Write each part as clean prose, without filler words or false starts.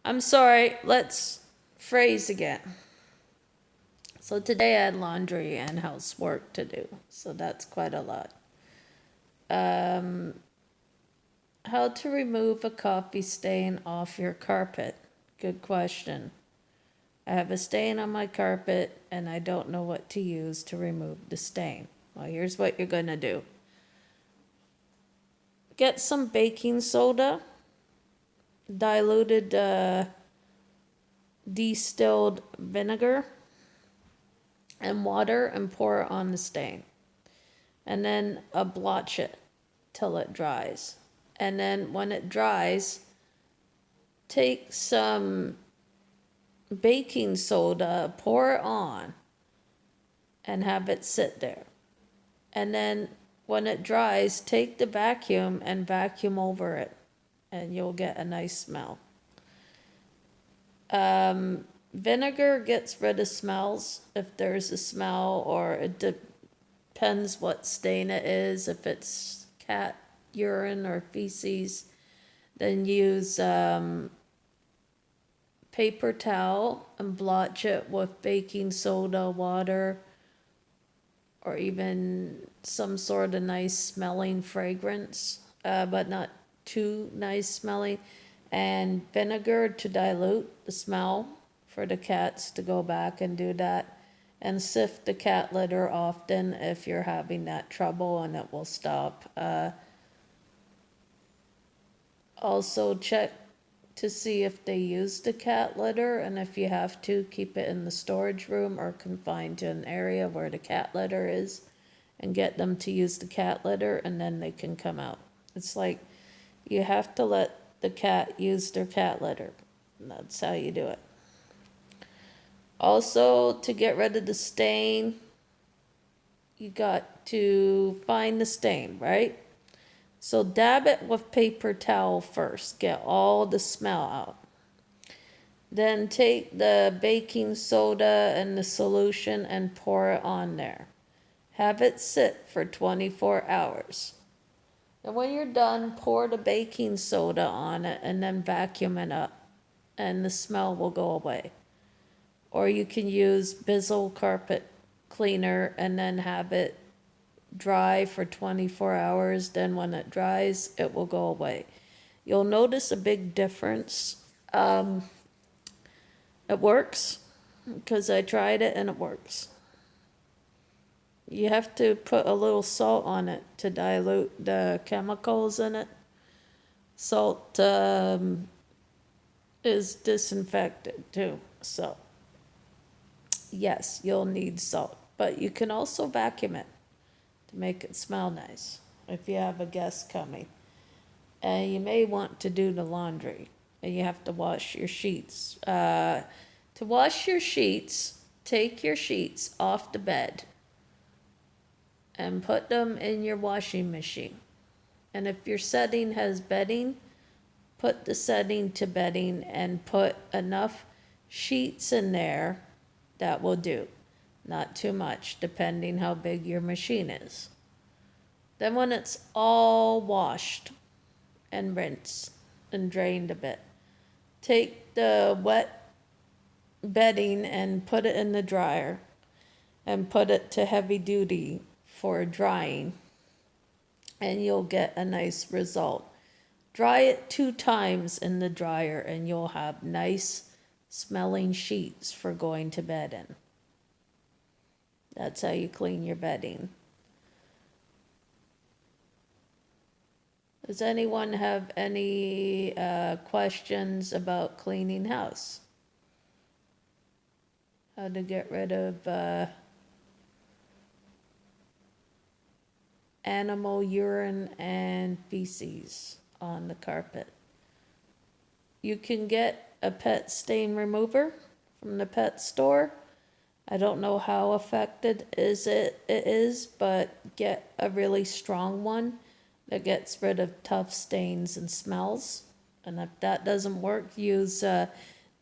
I'm sorry, let's phrase again. So today I had laundry and housework to do, so that's quite a lot. How to remove a coffee stain off your carpet? Good question. I have a stain on my carpet and I don't know what to use to remove the stain. Well, here's what you're gonna do. Get some baking soda, diluted distilled vinegar, and water, and pour it on the stain. And then blotch it till it dries. And then when it dries, take some baking soda, pour it on, and have it sit there. And then when it dries, take the vacuum and vacuum over it, and you'll get a nice smell. Vinegar gets rid of smells if there's a smell, or it depends what stain it is. If it's cat urine or feces, then use paper towel and blotch it with baking soda, water, or even some sort of nice smelling fragrance, but not too nice smelling, and vinegar to dilute the smell for the cats to go back and do that. And sift the cat litter often if you're having that trouble, and it will stop. Also check to see if they use the cat litter, and if you have to, keep it in the storage room or confined to an area where the cat litter is, and get them to use the cat litter, and then they can come out. It's like you have to let the cat use their cat litter. That's how you do it. Also, to get rid of the stain, you got to find the stain, right? So dab it with paper towel first, get all the smell out. Then take the baking soda and the solution and pour it on there. Have it sit for 24 hours. And when you're done, pour the baking soda on it and then vacuum it up, and the smell will go away. Or you can use Bizzle carpet cleaner and then have it dry for 24 hours. Then when it dries, it will go away. You'll notice a big difference. It works because I tried it and it works. You have to put a little salt on it to dilute the chemicals in it. Salt is disinfectant too, so yes, you'll need salt. But you can also vacuum it to make it smell nice if you have a guest coming. And you may want to do the laundry, and you have to wash your sheets. To wash your sheets, take your sheets off the bed and put them in your washing machine. And if your setting has bedding, put the setting to bedding and put enough sheets in there that will do. Not too much, depending how big your machine is. Then when it's all washed and rinsed and drained a bit, take the wet bedding and put it in the dryer and put it to heavy duty for drying, and you'll get a nice result. Dry it 2 times in the dryer and you'll have nice smelling sheets for going to bed in. That's how you clean your bedding. Does anyone have any questions about cleaning house? How to get rid of animal urine and feces on the carpet? You can get a pet stain remover from the pet store. I don't know how effective it is, but get a really strong one that gets rid of tough stains and smells. And if that doesn't work, use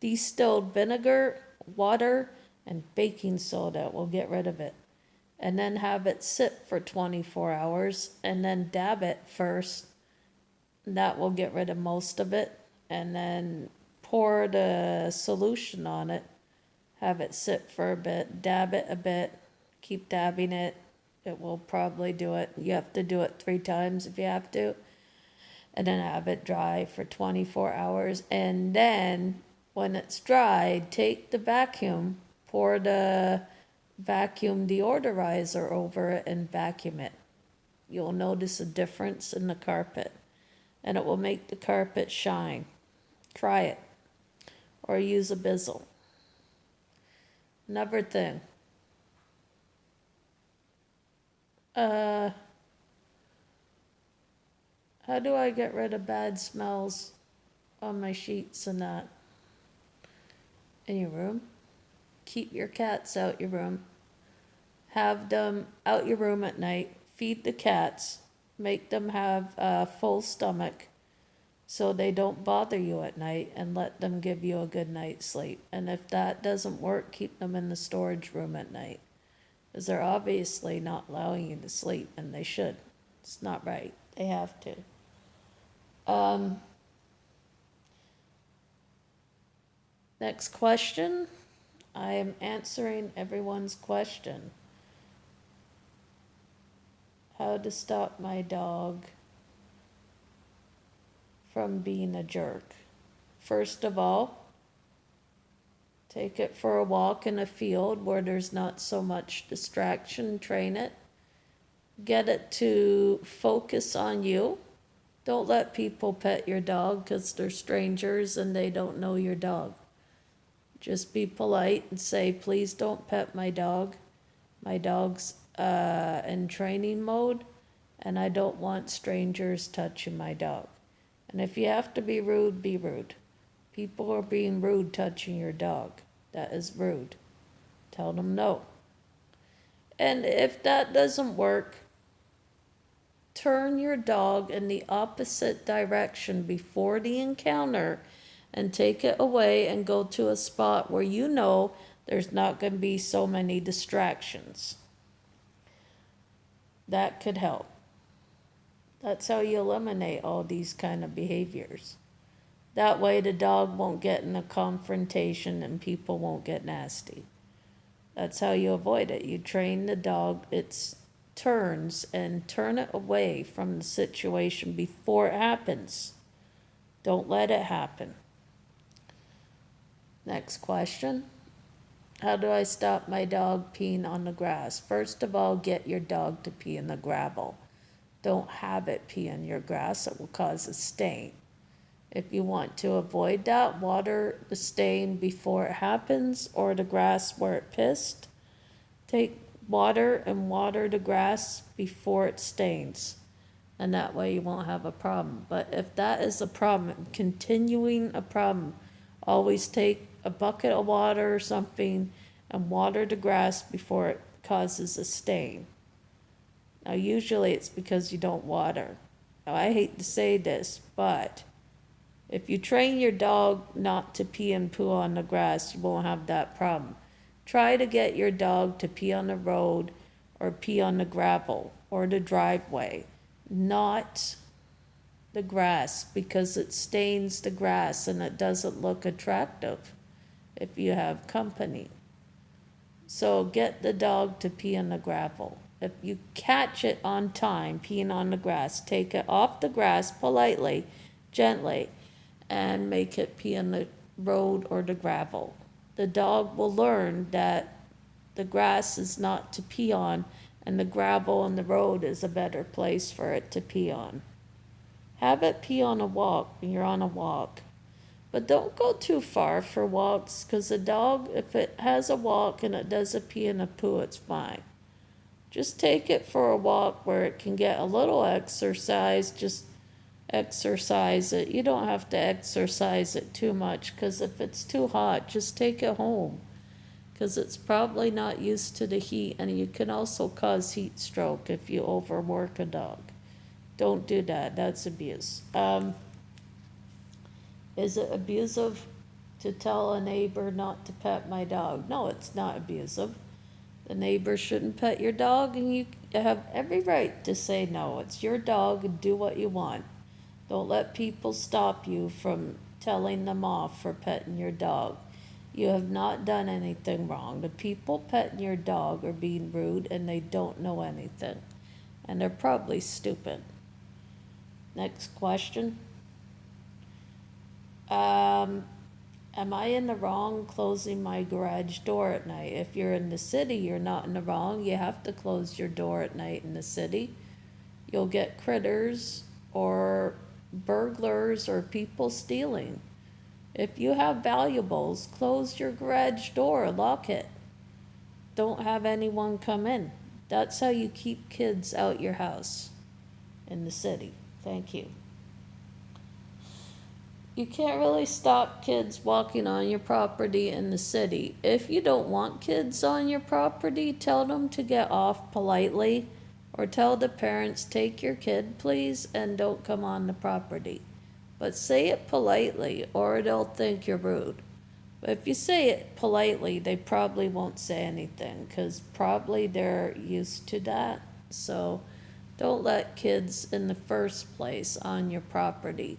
distilled vinegar, water, and baking soda. It will get rid of it. And then have it sit for 24 hours, and then dab it first. That will get rid of most of it. And then pour the solution on it, have it sit for a bit, dab it a bit, keep dabbing it. It will probably do it. You have to do it 3 times if you have to. And then have it dry for 24 hours. And then when it's dried, take the vacuum, pour the vacuum deodorizer over it and vacuum it. You'll notice a difference in the carpet, and it will make the carpet shine. Try it. Or use a Bizzle. Another thing. How do I get rid of bad smells on my sheets and that? In your room? Keep your cats out your room. Have them out your room at night. Feed the cats. Make them have a full stomach so they don't bother you at night, and let them give you a good night's sleep. And if that doesn't work, keep them in the storage room at night, because they're obviously not allowing you to sleep, and they should. It's not right. They have to. Next question. I am answering everyone's question. How to stop my dog from being a jerk. First of all, take it for a walk in a field where there's not so much distraction. Train it. Get it to focus on you. Don't let people pet your dog because they're strangers and they don't know your dog. Just be polite and say, please don't pet my dog. My dog's in training mode, and I don't want strangers touching my dog. And if you have to be rude, be rude. People are being rude touching your dog. That is rude. Tell them no. And if that doesn't work, turn your dog in the opposite direction before the encounter and take it away and go to a spot where you know there's not going to be so many distractions. That could help. That's how you eliminate all these kind of behaviors. That way the dog won't get in a confrontation and people won't get nasty. That's how you avoid it. You train the dog its turns and turn it away from the situation before it happens. Don't let it happen. Next question. How do I stop my dog peeing on the grass? First of all, get your dog to pee in the gravel. Don't have it pee in your grass. It will cause a stain. If you want to avoid that, water the stain before it happens, or the grass where it pissed. Take water and water the grass before it stains. And that way you won't have a problem. But if that is a problem, continuing a problem, always take a bucket of water or something and water the grass before it causes a stain. Now usually it's because you don't water. Now I hate to say this, but if you train your dog not to pee and poo on the grass, you won't have that problem. Try to get your dog to pee on the road or pee on the gravel or the driveway, not the grass, because it stains the grass and it doesn't look attractive if you have company. So get the dog to pee on the gravel. If you catch it on time peeing on the grass, take it off the grass politely, gently, and make it pee on the road or the gravel. The dog will learn that the grass is not to pee on, and the gravel and the road is a better place for it to pee on. Have it pee on a walk when you're on a walk. But don't go too far for walks, because a dog, if it has a walk and it does a pee and a poo, it's fine. Just take it for a walk where it can get a little exercise. Just exercise it. You don't have to exercise it too much, because if it's too hot, just take it home, because it's probably not used to the heat, and you can also cause heat stroke if you overwork a dog. Don't do that. That's abuse. Is it abusive to tell a neighbor not to pet my dog? No, it's not abusive. The neighbor shouldn't pet your dog, and you have every right to say no. It's your dog, and do what you want. Don't let people stop you from telling them off for petting your dog. You have not done anything wrong. The people petting your dog are being rude and they don't know anything. And they're probably stupid. Next question. Am I in the wrong closing my garage door at night? If you're in the city, you're not in the wrong. You have to close your door at night in the city. You'll get critters or burglars or people stealing. If you have valuables, close your garage door, lock it. Don't have anyone come in. That's how you keep kids out your house in the city. Thank you. You can't really stop kids walking on your property in the city. If you don't want kids on your property, tell them to get off politely, or tell the parents, take your kid, please, and don't come on the property. But say it politely, or they'll think you're rude. But if you say it politely, they probably won't say anything, because probably they're used to that. So don't let kids in the first place on your property.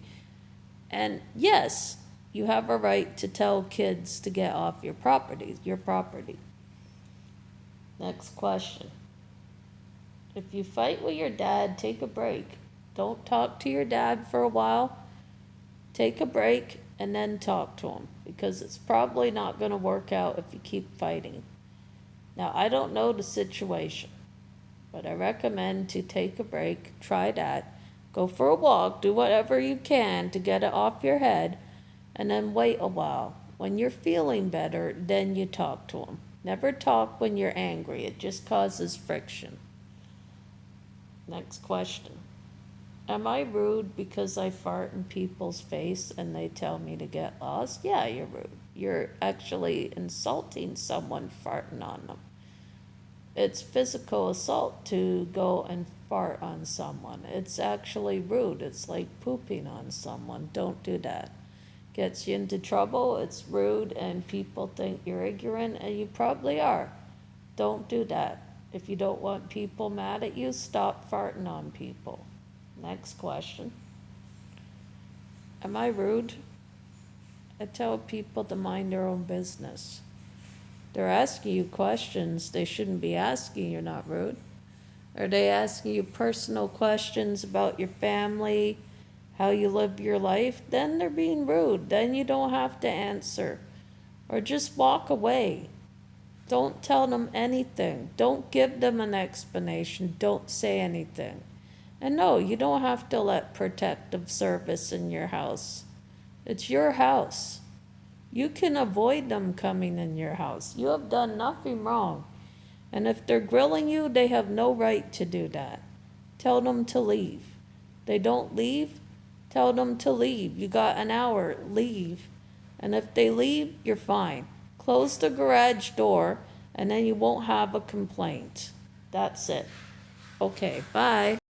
And yes, you have a right to tell kids to get off your property. Next question. If you fight with your dad, take a break. Don't talk to your dad for a while. Take a break and then talk to him, because it's probably not going to work out if you keep fighting. Now, I don't know the situation, but I recommend to take a break, try that, go for a walk, do whatever you can to get it off your head, and then wait a while. When you're feeling better, then you talk to him. Never talk when you're angry. It just causes friction. Next question. Am I rude because I fart in people's face and they tell me to get lost? Yeah, you're rude. You're actually insulting someone farting on them. It's physical assault to go and fart on someone. It's actually rude. It's like pooping on someone. Don't do that. Gets you into trouble. It's rude and people think you're ignorant, and you probably are. Don't do that. If you don't want people mad at you, stop farting on people. Next question. Am I rude? I tell people to mind their own business. They're asking you questions they shouldn't be asking. You're not rude. Are they asking you personal questions about your family, how you live your life? Then they're being rude. Then you don't have to answer. Or just walk away. Don't tell them anything. Don't give them an explanation. Don't say anything. And no, you don't have to let protective service in your house. It's your house. You can avoid them coming in your house. You have done nothing wrong. And if they're grilling you, they have no right to do that. Tell them to leave. They don't leave, tell them to leave. You got an hour, leave. And if they leave, you're fine. Close the garage door, and then you won't have a complaint. That's it. Okay, bye.